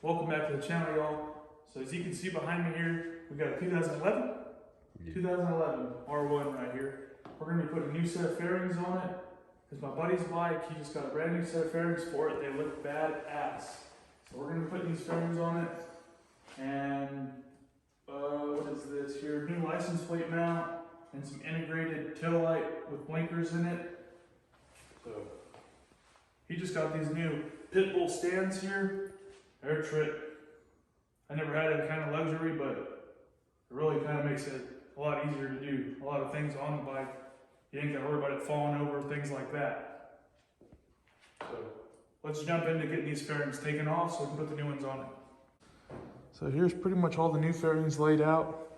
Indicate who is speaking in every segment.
Speaker 1: Welcome back to the channel, y'all. So as you can see behind me here, we got a 2011 R1 right here. We're gonna be putting a new set of fairings on it. It's my buddy's bike. He just got a brand new set of fairings for it. They look badass. So we're gonna be putting these fairings on it. And what is this here? New license plate mount and some integrated tail light with blinkers in it. So he just got these new pit bull stands here. They're a trip. I never had that kind of luxury, but it really kind of makes it a lot easier to do a lot of things on the bike. You ain't gotta worry about it falling over, things like that. So let's jump into getting these fairings taken off so we can put the new ones on it. So here's pretty much all the new fairings laid out.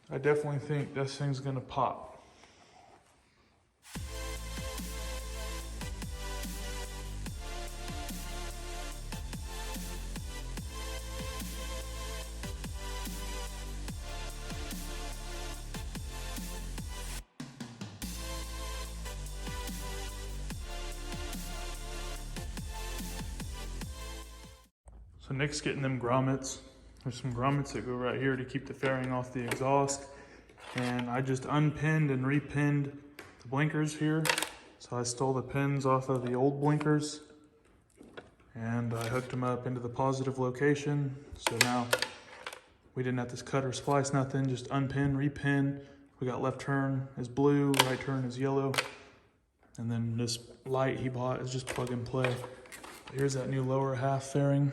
Speaker 1: I definitely think this thing's gonna pop. So Nick's getting them grommets. There's some grommets that go right here to keep the fairing off the exhaust. And I just unpinned and repinned the blinkers here. So I stole the pins off of the old blinkers and I hooked them up into the positive location. So now we didn't have to cut or splice nothing, just unpin, repin. We got left turn is blue, right turn is yellow. And then this light he bought is just plug and play. Here's that new lower half fairing.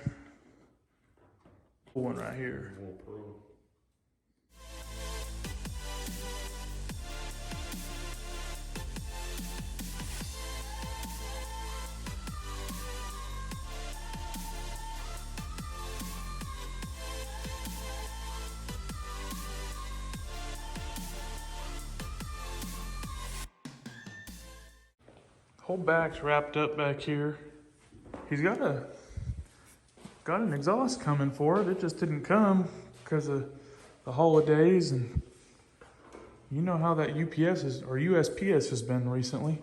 Speaker 1: One right here. Whole back's wrapped up back here. He's got an exhaust coming for it. It just didn't come because of the holidays, and you know how that UPS is or USPS has been recently.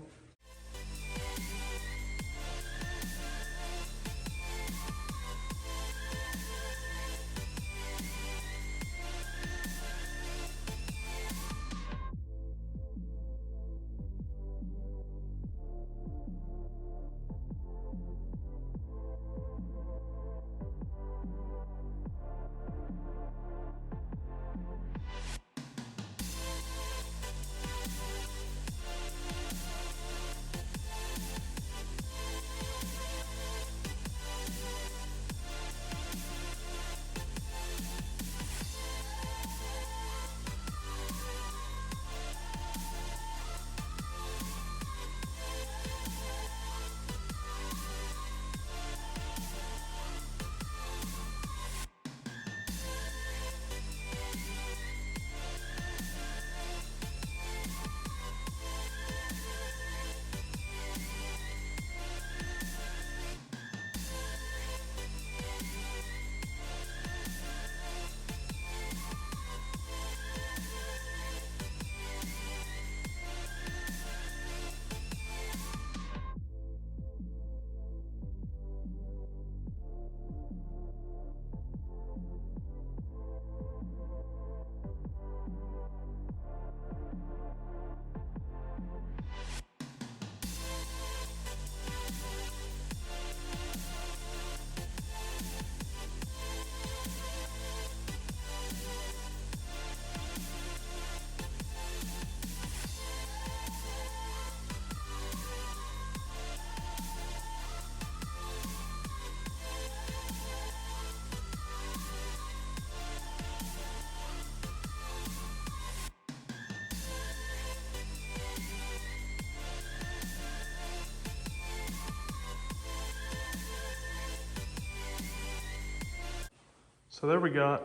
Speaker 1: So there we got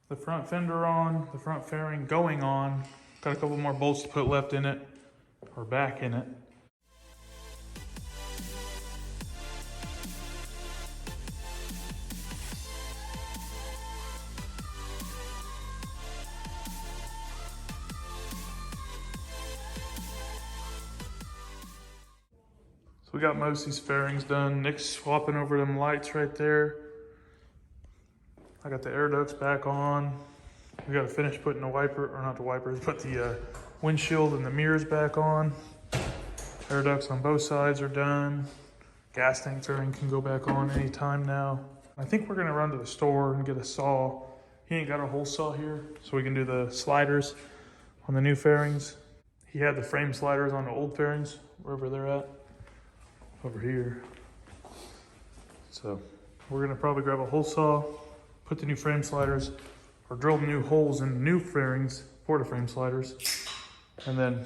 Speaker 1: the front fender on, the front fairing going on. Got a couple more bolts to put left in it, or back in it. So we got most of these fairings done. Nick's swapping over them lights right there. I got the air ducts back on. We got to finish putting the wiper, or not the wipers, put the windshield and the mirrors back on. Air ducts on both sides are done. Gas tank fairing can go back on anytime now. I think we're gonna run to the store and get a saw. He ain't got a hole saw here, so we can do the sliders on the new fairings. He had the frame sliders on the old fairings, wherever they're at, over here. So we're gonna probably grab a hole saw, put the new frame sliders, or drill new holes in new fairings for the frame sliders, and then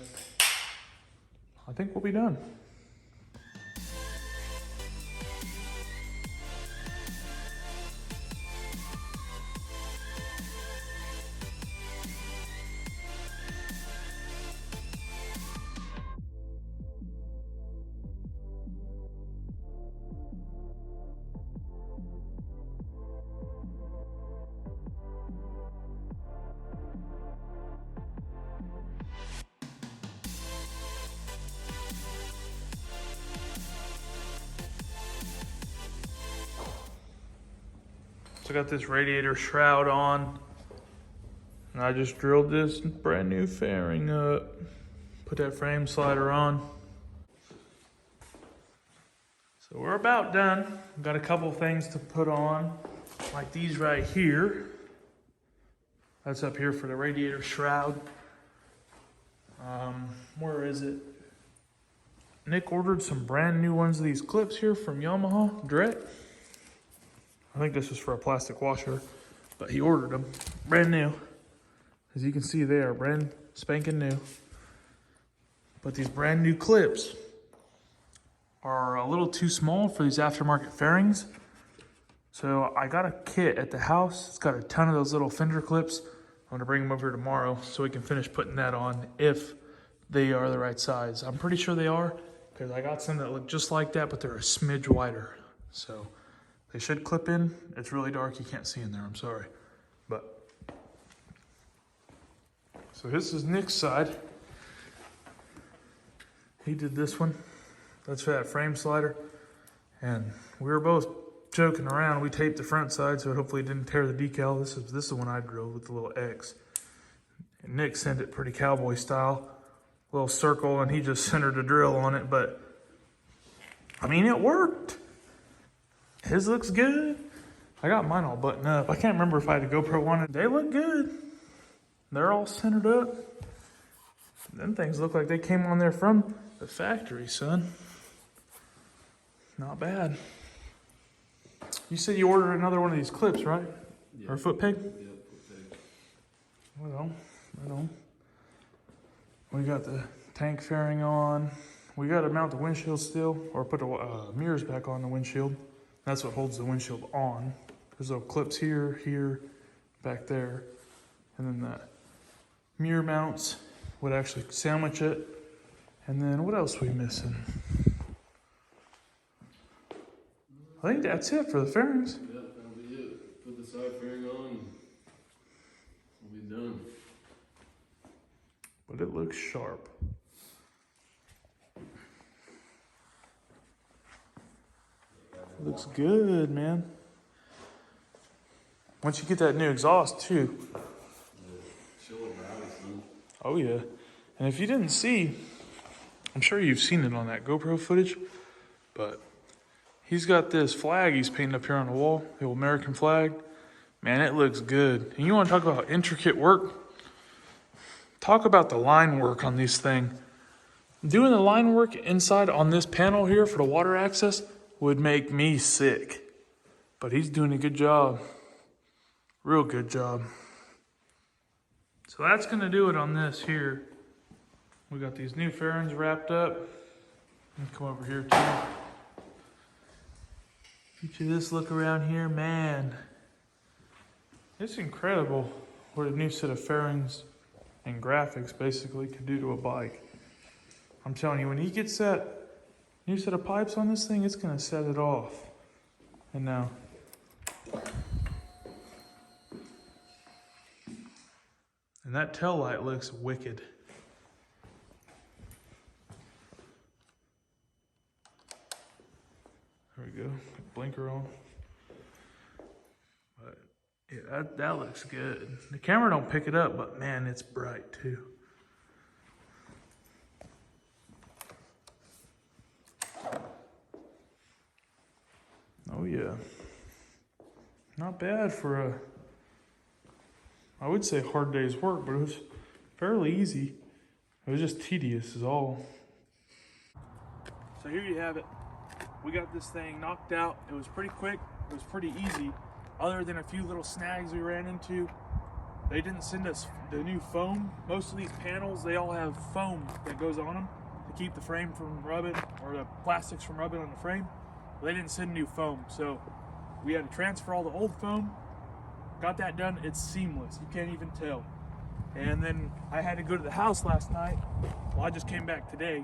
Speaker 1: I think we'll be done. So I got this radiator shroud on, and I just drilled this brand new fairing up. Put that frame slider on. So we're about done. Got a couple things to put on, like these right here. That's up here for the radiator shroud. Where is it? Nick ordered some brand new ones of these clips here from Yamaha direct. I think this is for a plastic washer, but he ordered them brand new. As you can see, they are brand spanking new. But these brand new clips are a little too small for these aftermarket fairings. So I got a kit at the house. It's got a ton of those little fender clips. I'm gonna bring them over tomorrow so we can finish putting that on if they are the right size. I'm pretty sure they are, because I got some that look just like that, but they're a smidge wider. So they should clip in. It's really dark, you can't see in there, I'm sorry. But, so this is Nick's side. He did this one. That's for that frame slider. And we were both joking around. We taped the front side so hopefully it didn't tear the decal. This is the one I drilled with the little X. And Nick sent it pretty cowboy style. Little circle, and he just centered a drill on it, but I mean, it worked. His looks good. I got mine all buttoned up. I can't remember if I had a GoPro on it. They look good. They're all centered up. Them things look like they came on there from the factory, son. Not bad. You said you ordered another one of these clips, right? Yeah. Or foot peg? Yeah, foot peg. Right on. We got the tank fairing on. We got to mount the windshield still, or put the mirrors back on the windshield. That's what holds the windshield on. There's little clips here, here, back there. And then the mirror mounts would actually sandwich it. And then what else are we missing? I think that's it for the fairings.
Speaker 2: Yeah, that'll be it. Put the side fairing on and we'll be done.
Speaker 1: But it looks sharp. It looks good, man. Once you get that new exhaust too. Oh yeah. And if you didn't see, I'm sure you've seen it on that GoPro footage, but he's got this flag he's painted up here on the wall, the old American flag. Man, it looks good. And you want to talk about intricate work? Talk about the line work on these things. Doing the line work inside on this panel here for the water access would make me sick. But he's doing a good job. Real good job. So that's gonna do it on this here. We got these new fairings wrapped up. Let me come over here too. Get you this look around here, man. It's incredible what a new set of fairings and graphics basically could do to a bike. I'm telling you, when he gets that new set of pipes on this thing, it's gonna set it off. And now, and that tail light looks wicked. There we go. Blinker on. But yeah, that looks good. The camera don't pick it up, but man, it's bright too. Oh yeah. Not bad for a, I would say hard day's work, but it was fairly easy. It was just tedious is all. So here you have it. We got this thing knocked out. It was pretty quick. It was pretty easy. Other than a few little snags we ran into. They didn't send us the new foam. Most of these panels, they all have foam that goes on them to keep the frame from rubbing, or the plastics from rubbing on the frame. But they didn't send new foam. So we had to transfer all the old foam. Got that done. It's seamless. You can't even tell. And then I had to go to the house last night. Well, I just came back today.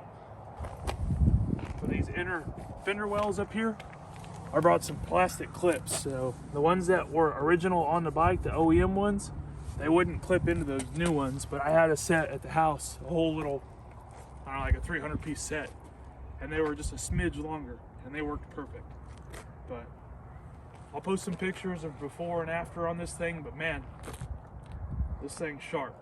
Speaker 1: For these inner fender wells up here, I brought some plastic clips. So the ones that were original on the bike, the OEM ones, they wouldn't clip into those new ones. But I had a set at the house, a whole little, I don't know, like a 300-piece set. And they were just a smidge longer. And they worked perfect. But I'll post some pictures of before and after on this thing, but man, this thing's sharp.